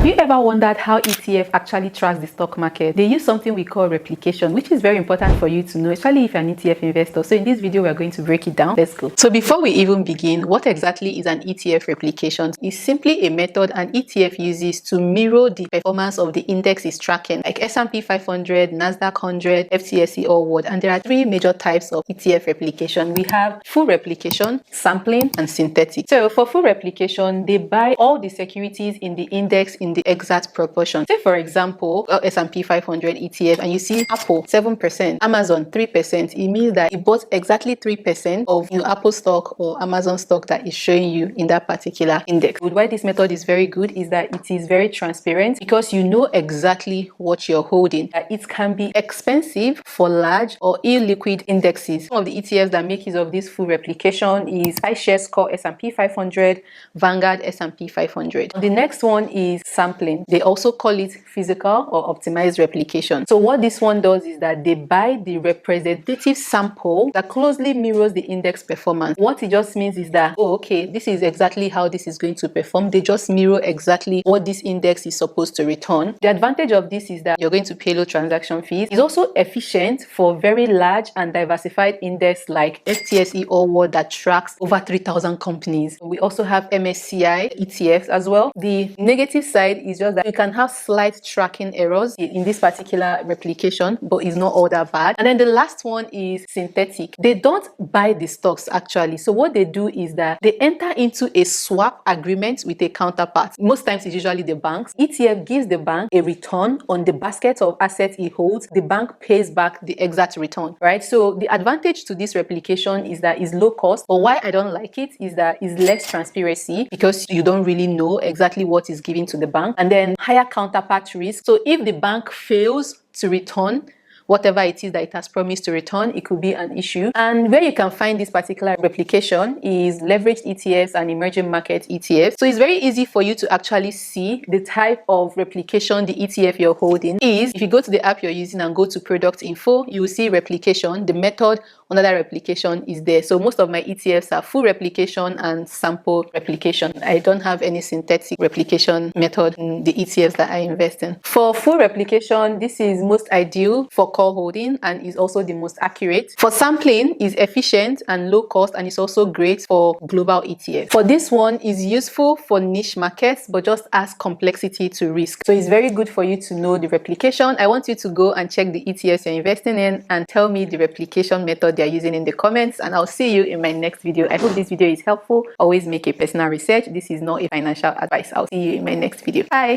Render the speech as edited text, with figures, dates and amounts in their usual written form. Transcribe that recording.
Have you ever wondered how ETF actually tracks the stock market? They use something we call replication, which is very important for you to know, especially if you're an ETF investor. So in this video, we're going to break it down. Let's go. So before we even begin, what exactly is an ETF replication? It's simply a method an ETF uses to mirror the performance of the index it's tracking, like S&P 500, NASDAQ 100, FTSE All World. And there are three major types of ETF replication. We have full replication, sampling, and synthetic. So for full replication, they buy all the securities in the index in the exact proportion. Say for example, S&P 500 ETF, and you see Apple 7%, Amazon 3%. It means that it bought exactly 3% of Apple stock or Amazon stock that is showing you in that particular index. Why this method is very good is that it is very transparent because you know exactly what you're holding. It can be expensive for large or illiquid indexes. Some of the ETFs that make use of this full replication is iShares Core S&P 500, Vanguard S&P 500. The next one is sampling. They also call it physical or optimized replication. So what this one does is that they buy the representative sample that closely mirrors the index performance. What it just means is that, oh, okay, this is exactly how this is going to perform. They just mirror exactly what this index is supposed to return. The advantage of this is that you're going to pay low transaction fees. It's also efficient for very large and diversified index like FTSE All World that tracks over 3,000 companies. We also have MSCI ETFs as well. The negative side is just that you can have slight tracking errors in this particular replication, but it's not all that bad. And then the last one is synthetic. They don't buy the stocks actually. So what they do is that they enter into a swap agreement with a counterpart. Most times it's usually the banks. ETF gives the bank a return on the basket of assets it holds. The bank pays back the exact return, right? So the advantage to this replication is that it's low cost, but why I don't like it is that it's less transparency because you don't really know exactly what is given to the bank, and then higher counterpart risk. So if the bank fails to return whatever it is that it has promised to return, it could be an issue. And where you can find this particular replication is leveraged ETFs and emerging market ETFs. So it's very easy for you to actually see the type of replication the ETF you're holding is. If you go to the app you're using and go to product info, you will see replication. The method under that replication is there. So most of my ETFs are full replication and sample replication. I don't have any synthetic replication method in the ETFs that I invest in. For full replication, this is most ideal for call holding and is also the most accurate. For sampling, is efficient and low cost, and it's also great for global ETFs. For this one, is useful for niche markets but just adds complexity to risk. So it's very good for you to know the replication. I want you to go and check the ETFs you're investing in and tell me the replication method they're using in the comments, and I'll see you in my next video. I hope this video is helpful. Always make a personal research. This is not a financial advice. I'll see you in my next video. Bye.